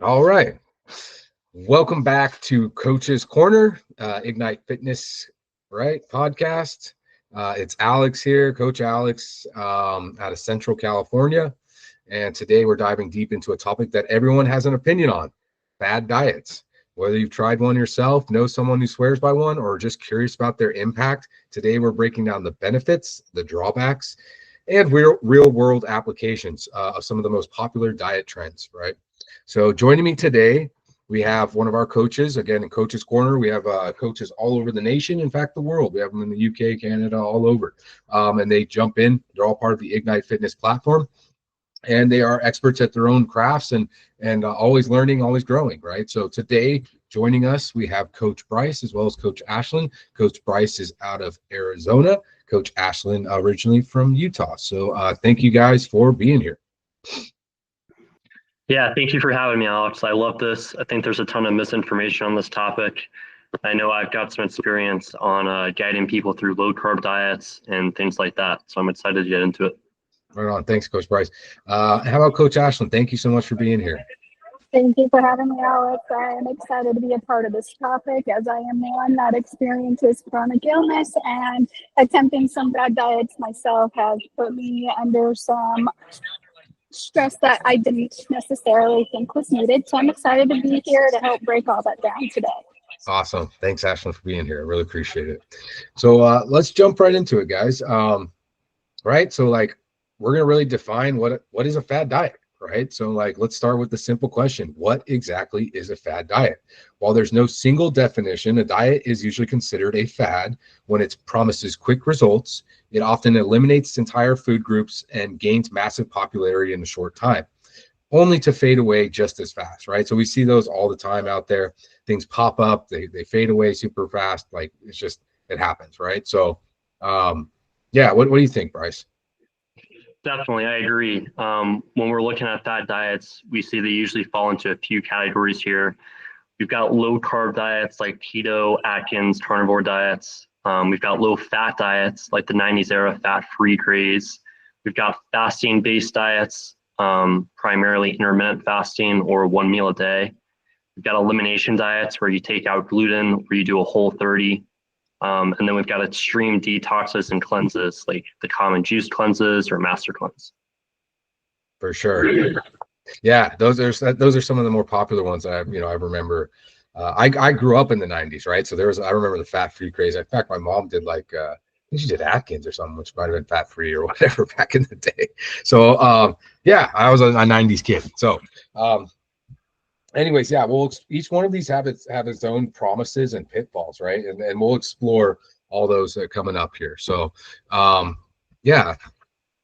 All right. Welcome back to Coach's Corner, Ignite Fitness, right? Podcast. It's Alex here, Coach Alex, out of Central California. And today we're diving deep into a topic that everyone has an opinion on: fad diets. Whether you've tried one yourself, know someone who swears by one, or just curious about their impact, today we're breaking down the benefits, the drawbacks, and real world applications of some of the most popular diet trends, right? So joining me today, we have one of our coaches, again, in Coach's Corner. We have coaches all over the nation, in fact, the world. We have them in the UK, Canada, all over. And they jump in. They're all part of the Ignite Fitness platform. And they are experts at their own crafts and always learning, always growing, right? So today, joining us, we have Coach Bryce as well as Coach Ashlyn. Coach Bryce is out of Arizona. Coach Ashlyn originally from Utah. So thank you guys for being here. Yeah, thank you for having me, Alex. I love this. I think there's a ton of misinformation on this topic. I know I've got some experience on guiding people through low carb diets and things like that. So I'm excited to get into it. Right on. Thanks, Coach Bryce. How about Coach Ashlyn? Thank you so much for being here. Thank you for having me, Alex. I am excited to be a part of this topic as I am one that experiences chronic illness, and attempting some bad diets myself has put me under some stress that I didn't necessarily think was needed. So I'm excited to be here to help break all that down today. Awesome. Thanks, Ashlyn, for being here. I really appreciate it. So let's jump right into it, guys. Right. So we're going to really define what is a fad diet, right? So let's start with the simple question. What exactly is a fad diet? While there's no single definition, a diet is usually considered a fad when it promises quick results. It often eliminates entire food groups and gains massive popularity in a short time, only to fade away just as fast, right? So we see those all the time out there. Things pop up, they fade away super fast. It happens, right? So yeah, what do you think, Bryce? Definitely, I agree. When we're looking at fad diets, we see they usually fall into a few categories here. We've got low carb diets like Keto, Atkins, carnivore diets. We've got low fat diets like the 90s era fat-free craze. We've got fasting-based diets, primarily intermittent fasting or one meal a day. We've got elimination diets where you take out gluten, where you do a whole 30. And then we've got extreme detoxes and cleanses like the common juice cleanses or master cleanse. For sure. Yeah, those are some of the more popular ones that I remember. I grew up in the 90s, right? So I remember the fat-free craze. In fact, my mom did I think she did Atkins or something, which might have been fat-free or whatever back in the day. So yeah, I was a 90s kid. So anyways, yeah, each one of these have its own promises and pitfalls, right? And we'll explore all those coming up here. So yeah,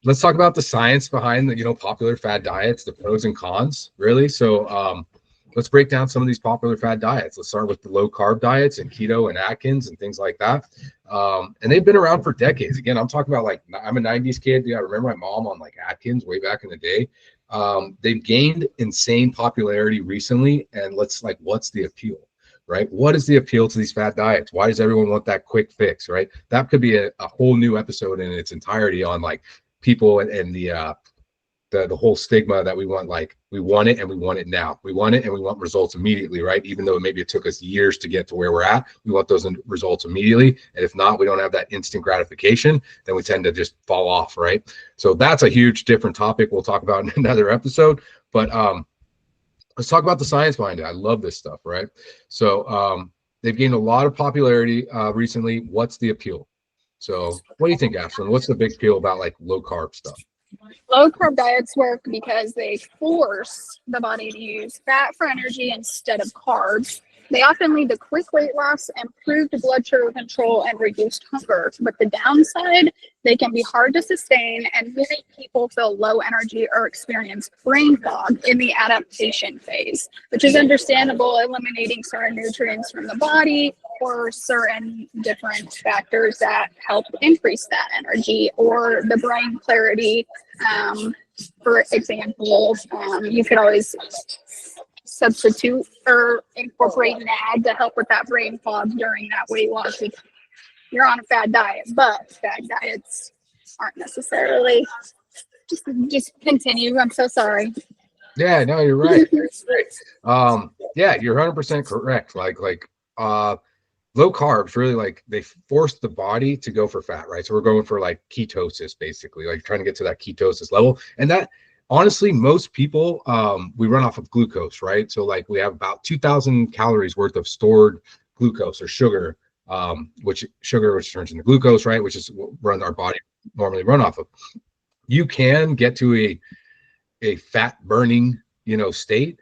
let's talk about the science behind the popular fad diets, the pros and cons, really. So let's break down some of these popular fad diets. Let's start with the low carb diets and keto and Atkins and things like that. And they've been around for decades. Again, I'm talking about I'm a 90s kid. Yeah, I remember my mom on Atkins way back in the day. They've gained insane popularity recently. And what's the appeal, right? What is the appeal to these fad diets? Why does everyone want that quick fix, right? That could be a whole new episode in its entirety on people and the whole stigma that we want it and we want it now. We want it and we want results immediately, right? Even though maybe it took us years to get to where we're at, we want those results immediately. And if not, we don't have that instant gratification, then we tend to just fall off, right? So that's a huge different topic we'll talk about in another episode. But let's talk about the science behind it. I love this stuff, right? So they've gained a lot of popularity recently. What's the appeal? So what do you think, Ashlyn? What's the big appeal about low carb stuff? Low carb diets work because they force the body to use fat for energy instead of carbs. They often lead to quick weight loss, improved blood sugar control, and reduced hunger. But the downside, they can be hard to sustain, and many people feel low energy or experience brain fog in the adaptation phase, which is understandable, eliminating certain nutrients from the body or certain different factors that help increase that energy or the brain clarity. For example, you could always substitute or incorporate an ad to help with that brain fog during that weight loss if you're on a fad diet. But fad diets aren't necessarily. Just continue. I'm so sorry. Yeah, no, you're right. You're right. Yeah, you're 100% correct. Low carbs really like they force the body to go for fat, right? So we're going for like ketosis, basically, like trying to get to that ketosis level. And that honestly, most people we run off of glucose, right? So like we have about 2,000 calories worth of stored glucose or sugar, which turns into glucose, right? Which is what our body normally run off of. You can get to a fat burning, state,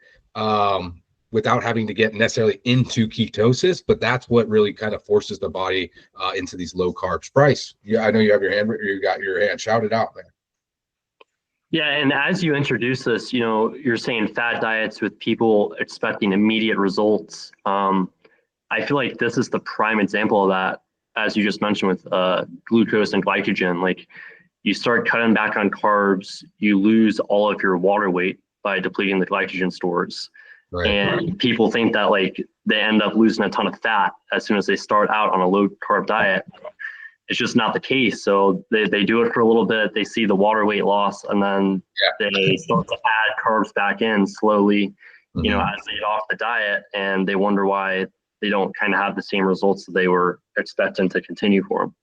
without having to get necessarily into ketosis, but that's what really kind of forces the body into these low carbs. Bryce, yeah, I know you have you got your hand shouted out, man. Yeah, and as you introduce this, you're saying fat diets with people expecting immediate results. I feel like this is the prime example of that, as you just mentioned with glucose and glycogen. Like you start cutting back on carbs, you lose all of your water weight by depleting the glycogen stores. Right. And people think that like they end up losing a ton of fat as soon as they start out on a low carb diet. It's just not the case. So they do it for a little bit, they see the water weight loss, and then they start to add carbs back in slowly, as they get off the diet, and they wonder why they don't kind of have the same results that they were expecting to continue for them.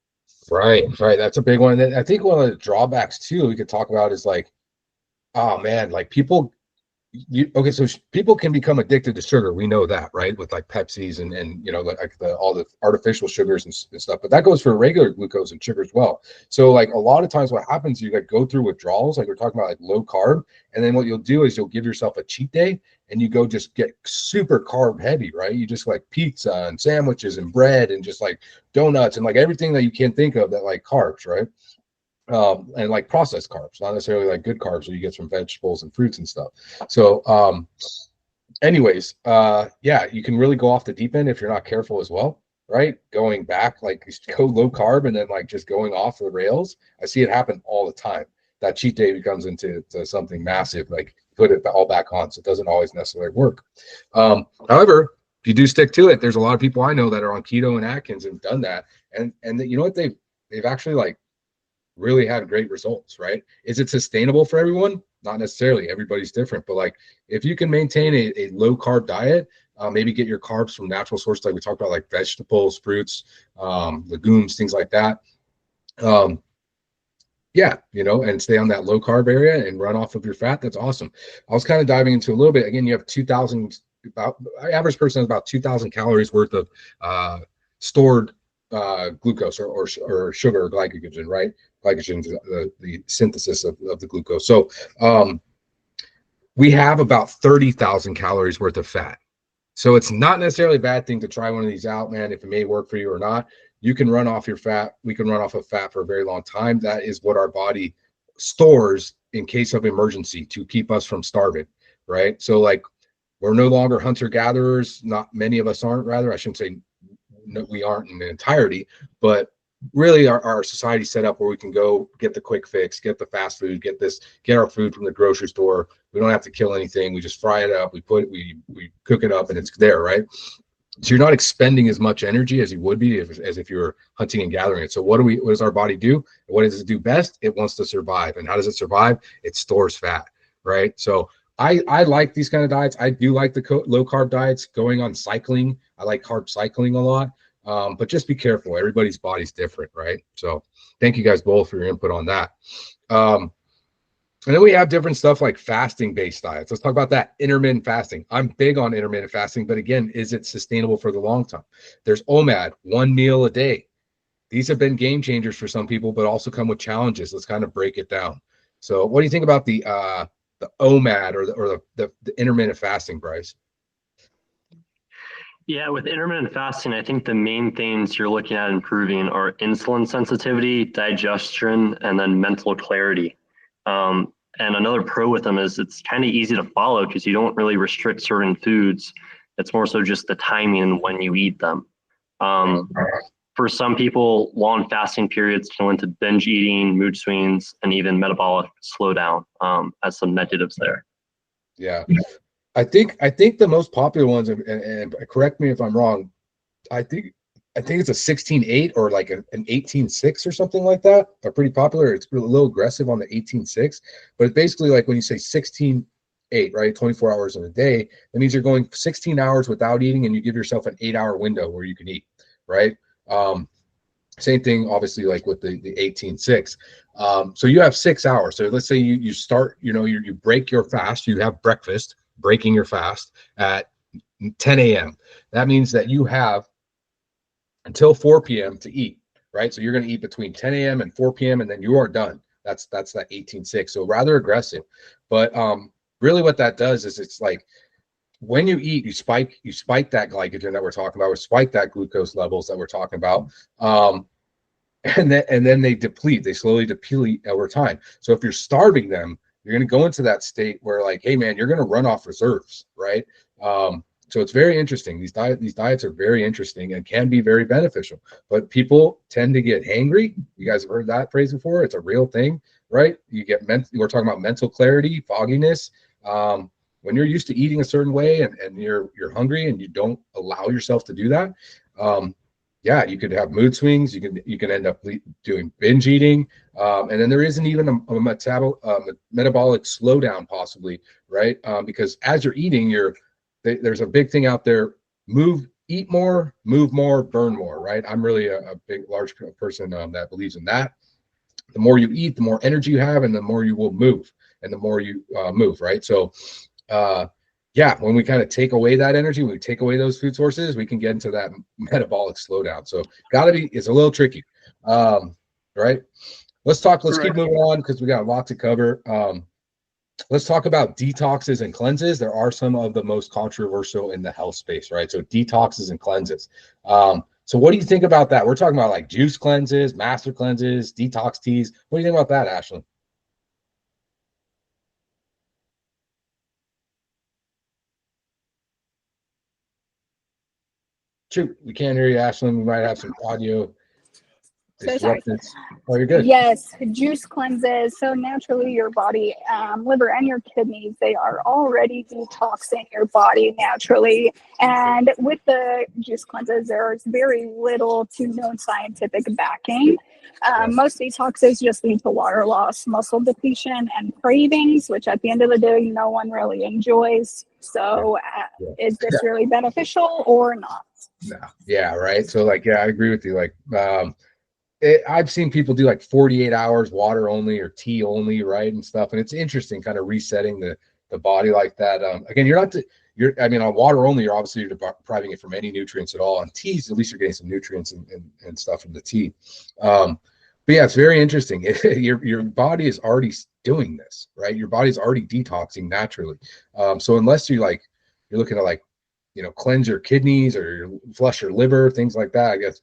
Right. That's a big one. And I think one of the drawbacks too we could talk about is like, oh man, like people so people can become addicted to sugar. We know that, right? With like Pepsis and like all the artificial sugars and stuff. But that goes for regular glucose and sugar as well. So like a lot of times, what happens, you like go through withdrawals, like we're talking about, like low carb, and then what you'll do is you'll give yourself a cheat day, and you go just get super carb heavy, right? You just like pizza and sandwiches and bread and just like donuts and like everything that you can think of that like carbs, right? And like processed carbs, not necessarily like good carbs that you get from vegetables and fruits and stuff. So anyways, yeah, you can really go off the deep end if you're not careful as well, right? Going back, like go low carb and then like just going off the rails. I see it happen all the time. That cheat day becomes into something massive, like put it all back on. So it doesn't always necessarily work. However, if you do stick to it, there's a lot of people I know that are on keto and Atkins and done that. And you know what, they've actually like really had great results, right? Is it sustainable for everyone? Not necessarily. Everybody's different. But like if you can maintain a low carb diet, maybe get your carbs from natural sources, like we talked about, like vegetables, fruits, legumes, things like that. Yeah, and stay on that low carb area and run off of your fat. That's awesome. I was kind of diving into a little bit. Again, you have 2,000, about average person has about 2,000 calories worth of stored glucose or sugar or glycogen, right? Glycogen is the synthesis of the glucose. So we have about 30,000 calories worth of fat. So it's not necessarily a bad thing to try one of these out, man, if it may work for you or not. You can run off your fat. We can run off of fat for a very long time. That is what our body stores in case of emergency to keep us from starving, right? So like we're no longer hunter-gatherers. Not many of us aren't, rather. I shouldn't say no, we aren't in the entirety, but really our society set up where we can go get the quick fix, get the fast food, get our food from the grocery store. We don't have to kill anything. We just fry it up. We cook it up and it's there, right? So you're not expending as much energy as you would be as if you were hunting and gathering it. So what does our body do? What does it do best? It wants to survive. And how does it survive? It stores fat, right? So I like these kind of diets. I do like the low carb diets, going on cycling. I like carb cycling a lot. But just be careful. Everybody's body's different, right? So thank you guys both for your input on that. And then we have different stuff like fasting-based diets. Let's talk about that. Intermittent fasting. I'm big on intermittent fasting, but again, is it sustainable for the long term? There's OMAD, 1 meal a day. These have been game changers for some people, but also come with challenges. Let's kind of break it down. So what do you think about the OMAD or the intermittent fasting, Bryce? Yeah, with intermittent fasting, I think the main things you're looking at improving are insulin sensitivity, digestion, and then mental clarity. And another pro with them is it's kind of easy to follow because you don't really restrict certain foods. It's more so just the timing when you eat them. For some people, long fasting periods can lead to binge eating, mood swings, and even metabolic slowdown as some negatives there. Yeah. I think the most popular ones, and correct me if I'm wrong, I think it's a 16-8 or like an 18-6 or something like that. Are pretty popular. It's a little aggressive on the 18-6, but it's basically like when you say 16 8, right? 24 hours in a day. That means you're going 16 hours without eating, and you give yourself an 8-hour window where you can eat, right? Same thing, obviously, like with the 18-6. So you have 6 hours. So let's say you start, you break your fast, you have breakfast, breaking your fast at 10 a.m. That means that you have until 4 p.m. to eat, right? So you're going to eat between 10 a.m. and 4 p.m. and then you are done. That's that 18-6. So rather aggressive. But really what that does is it's like when you eat, you spike that glycogen that we're talking about, or spike that glucose levels that we're talking about. And then they deplete, they slowly deplete over time. So if you're starving them, you're going to go into that state where like, hey man, you're going to run off reserves, right? So it's very interesting. These diets are very interesting and can be very beneficial, but people tend to get hangry. You guys have heard that phrase before. It's a real thing, right? You get we're talking about mental clarity, fogginess. When you're used to eating a certain way and you're hungry and you don't allow yourself to do that, yeah, you could have mood swings. You can end up doing binge eating, and then there isn't even a metabolic slowdown possibly, right? Because as you're eating, there's a big thing out there: eat more, move more, burn more, right? I'm really a big, large person that believes in that. The more you eat, the more energy you have, and the more you will move, and the more you move, right? So, yeah, when we kind of take away that energy, when we take away those food sources, we can get into that metabolic slowdown. So it's a little tricky. Right. Let's keep moving on because we got a lot to cover. Let's talk about detoxes and cleanses. There are some of the most controversial in the health space, right? So detoxes and cleanses. So what do you think about that? We're talking about like juice cleanses, master cleanses, detox teas. What do you think about that, Ashlyn? Shoot, we can't hear you, Ashlyn. We might have some audio So sorry. disruptions. Oh, you're good. Yes, juice cleanses. So naturally, your body, liver, and your kidneys, they are already detoxing your body naturally. And with the juice cleanses, there's very little to no scientific backing. Most detoxes just lead to water loss, muscle depletion, and cravings, which at the end of the day, no one really enjoys. So is this really beneficial or not? No. Yeah, right. So like, yeah, I agree with you. Like, I've seen people do like 48 hours water only or tea only, right, and stuff. And it's interesting, kind of resetting the body like that. Again, I mean, on water only, you're depriving it from any nutrients at all. On teas, at least you're getting some nutrients and stuff from the tea. But yeah, it's very interesting. Your body is already doing this, right? Your body's already detoxing naturally. So unless you're looking to cleanse your kidneys or flush your liver, things like that, I guess,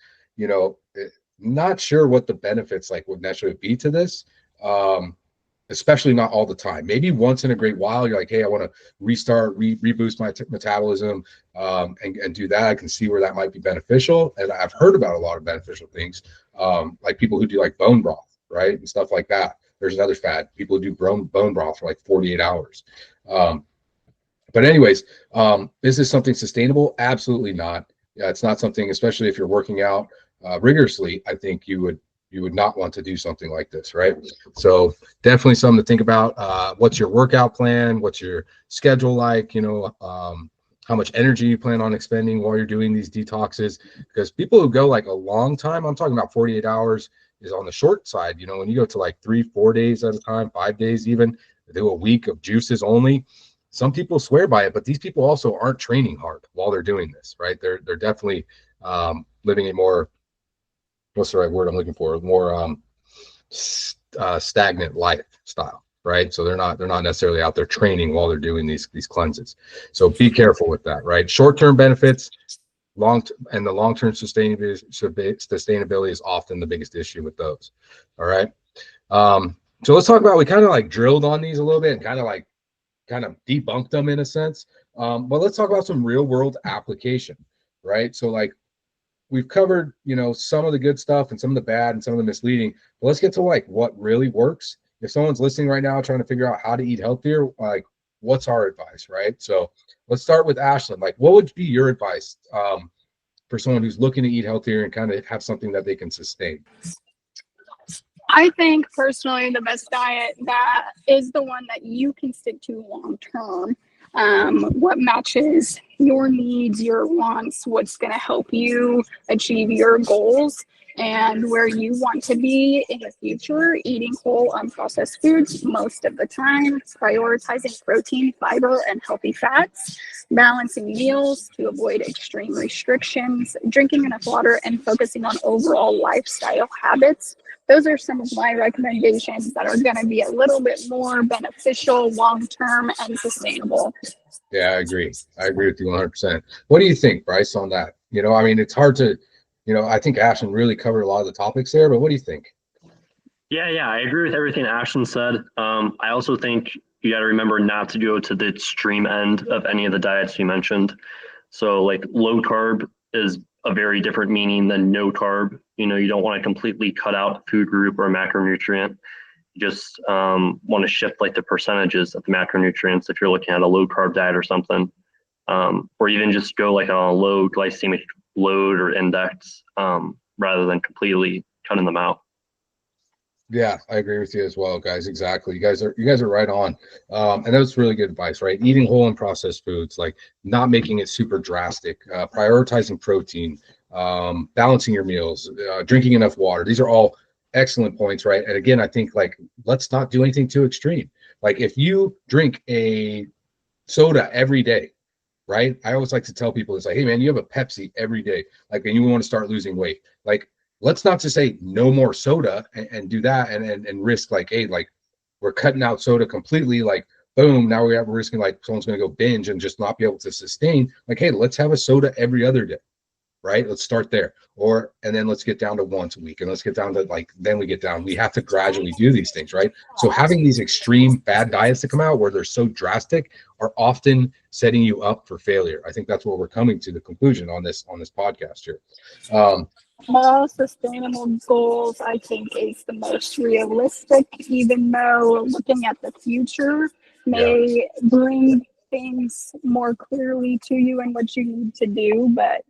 not sure what the benefits would naturally be to this, especially not all the time. Maybe once in a great while, you're like, hey, I want to reboost my metabolism, and do that. I can see where that might be beneficial. And I've heard about a lot of beneficial things, like people who do like bone broth, right, and stuff like that. There's another fad. People who do bone broth for like 48 hours. But anyways, is this something sustainable? Absolutely not. Yeah, it's not something, especially if you're working out rigorously. I think you would not want to do something like this, right? So definitely something to think about. What's your workout plan? What's your schedule like? How much energy you plan on expending while you're doing these detoxes? Because people who go like a long time, I'm talking about 48 hours, is on the short side. When you go to like 3-4 days at a time, 5 days even, do a week of juices only. Some people swear by it, but these people also aren't training hard while they're doing this, right? They're definitely living a more, what's the right word I'm looking for? More stagnant lifestyle, right? So they're not necessarily out there training while they're doing these cleanses. So be careful with that, right? Short-term benefits, the long-term sustainability is often the biggest issue with those. All right. So let's talk about, we kind of like drilled on these a little bit and kind of debunked them in a sense. But let's talk about some real world application, right? So like we've covered, some of the good stuff and some of the bad and some of the misleading, but let's get to like what really works. If someone's listening right now, trying to figure out how to eat healthier, like what's our advice, right? So let's start with Ashlyn. Like what would be your advice for someone who's looking to eat healthier and kind of have something that they can sustain? I think personally the best diet that is the one that you can stick to long term. What matches your needs, your wants, what's going to help you achieve your goals and where you want to be in the future. Eating whole unprocessed foods most of the time, prioritizing protein, fiber, and healthy fats, balancing meals to avoid extreme restrictions, drinking enough water, and focusing on overall lifestyle habits. Those are some of my recommendations that are going to be a little bit more beneficial, long-term, and sustainable. Yeah, I agree. I agree with you 100%. What do you think, Bryce, on that? I mean, it's hard to, I think Ashton really covered a lot of the topics there, but what do you think? Yeah, I agree with everything Ashton said. I also think you got to remember not to go to the extreme end of any of the diets you mentioned. So like low carb is a very different meaning than no carb. You don't want to completely cut out a food group or a macronutrient. You just want to shift like the percentages of the macronutrients if you're looking at a low carb diet or something, or even just go like on a low glycemic load or index rather than completely cutting them out. Yeah, I agree with you as well, guys. Exactly. You guys are right on. And that was really good advice, right? Eating whole and processed foods, like not making it super drastic, prioritizing protein, balancing your meals, drinking enough water. These are all excellent points, right? And again, I think like let's not do anything too extreme. Like if you drink a soda every day, right? I always like to tell people it's like, hey man, you have a Pepsi every day, like, and you want to start losing weight. Like, let's not just say no more soda and do that and risk like, hey, like we're cutting out soda completely. Like, boom, now we're risking like someone's going to go binge and just not be able to sustain. Like, hey, let's have a soda every other day, right? Let's start there. And then let's get down to once a week, and let's get down to like, then we get down. We have to gradually do these things, right? So having these extreme bad diets that come out where they're so drastic are often setting you up for failure. I think that's what we're coming to the conclusion on this podcast here. Small sustainable goals, I think, is the most realistic, even though looking at the future may bring things more clearly to you and what you need to do, but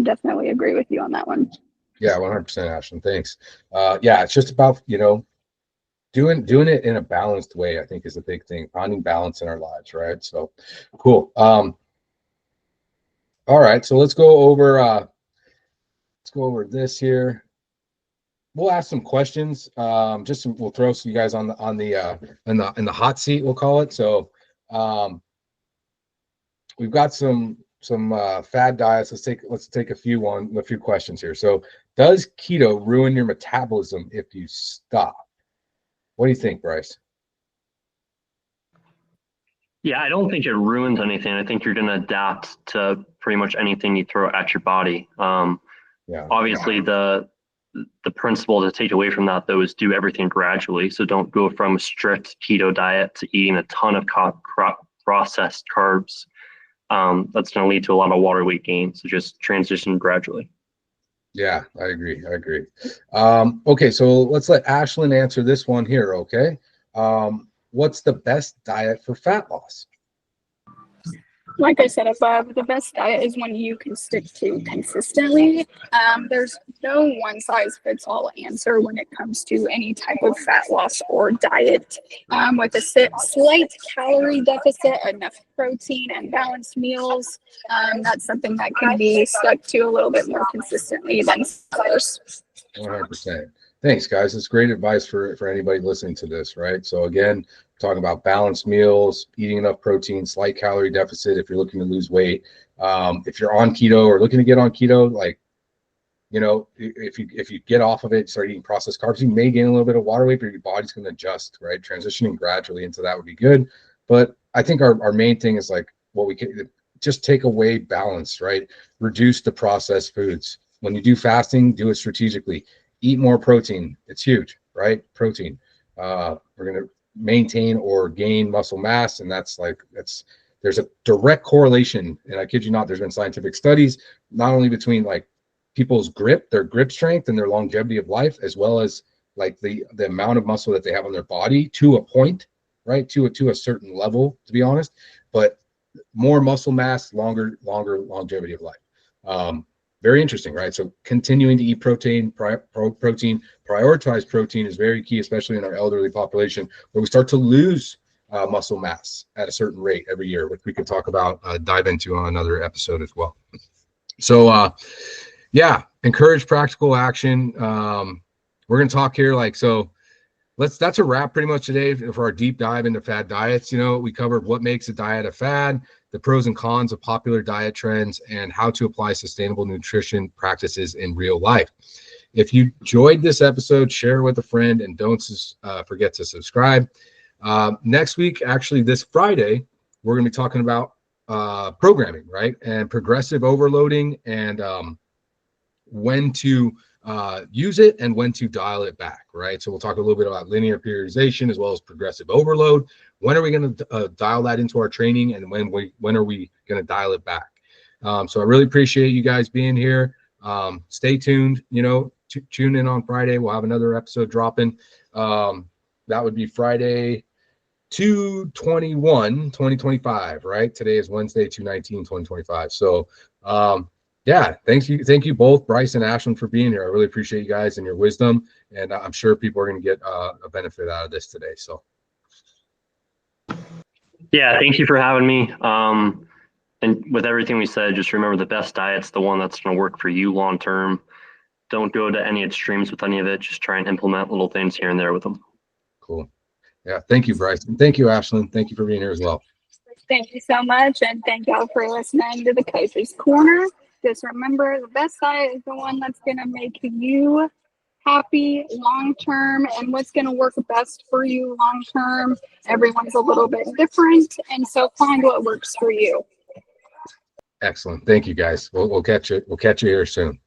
definitely agree with you on that one. Yeah, 100%, Ashton. Thanks. Yeah, it's just about, doing it in a balanced way, I think is a big thing, finding balance in our lives, right? So cool. All right, so let's go over this here. We'll ask some questions. We'll throw some you guys in the hot seat, we'll call it. So we've got some fad diets. Let's take a few questions here. So does keto ruin your metabolism if you stop? What do you think, Bryce? Yeah, I don't think it ruins anything. I think you're going to adapt to pretty much anything you throw at your body. Obviously, the principle to take away from that, though, is do everything gradually. So don't go from a strict keto diet to eating a ton of processed carbs. That's going to lead to a lot of water weight gain. So just transition gradually. Yeah, I agree. Okay, so let's let Ashlyn answer this one here, okay? What's the best diet for fat loss? Like I said above, the best diet is one you can stick to consistently. There's no one size fits all answer when it comes to any type of fat loss or diet. With a slight calorie deficit, enough protein, and balanced meals, that's something that can be stuck to a little bit more consistently than others. 100%. Thanks, guys. It's great advice for anybody listening to this, right? So again, talking about balanced meals, eating enough protein, slight calorie deficit if you're looking to lose weight. If you're on keto or looking to get on keto, like, if you get off of it, start eating processed carbs, you may gain a little bit of water weight, but your body's going to adjust, right? Transitioning gradually into that would be good. But I think our main thing is like what we can just take away balance, right? Reduce the processed foods. When you do fasting, do it strategically. Eat more protein. It's huge, right? Protein. We're going to maintain or gain muscle mass, and there's a direct correlation, and I kid you not, there's been scientific studies not only between like people's their grip strength and their longevity of life, as well as like the amount of muscle that they have on their body to a point, right? To a certain level, to be honest. But more muscle mass, longer longevity of life. very interesting, right? So continuing to eat protein, prioritize protein is very key, especially in our elderly population, where we start to lose muscle mass at a certain rate every year, which we could talk about, dive into on another episode as well. So yeah, encourage practical action. We're going to talk here that's a wrap pretty much today for our deep dive into fad diets. We covered what makes a diet a fad, the pros and cons of popular diet trends, and how to apply sustainable nutrition practices in real life. If you enjoyed this episode, share with a friend, and don't forget to subscribe. Next week, actually this Friday, we're going to be talking about programming, right? And progressive overloading, and when to use it and when to dial it back, right? So we'll talk a little bit about linear periodization as well as progressive overload. When are we going to dial that into our training, and when are we going to dial it back? So I really appreciate you guys being here. Stay tuned, tune in on Friday. We'll have another episode dropping. That would be Friday, 2/21/2025, right? Today is Wednesday, 2/19/2025. So yeah, thank you both, Bryce and Ashlyn, for being here. I really appreciate you guys and your wisdom, and I'm sure people are going to get a benefit out of this today. So yeah, thank you for having me. And with everything we said, just remember the best diet's the one that's going to work for you long term. Don't go to any extremes with any of it. Just try and implement little things here and there with them. Cool. Yeah, thank you, Bryce. And thank you, Ashlyn. Thank you for being here as well. Thank you so much, and thank y'all for listening to the Coach's Corner. Just remember, the best diet is the one that's going to make you happy long term, and what's going to work best for you long term. Everyone's a little bit different, and so find what works for you. Excellent. Thank you, guys. We'll catch you here soon.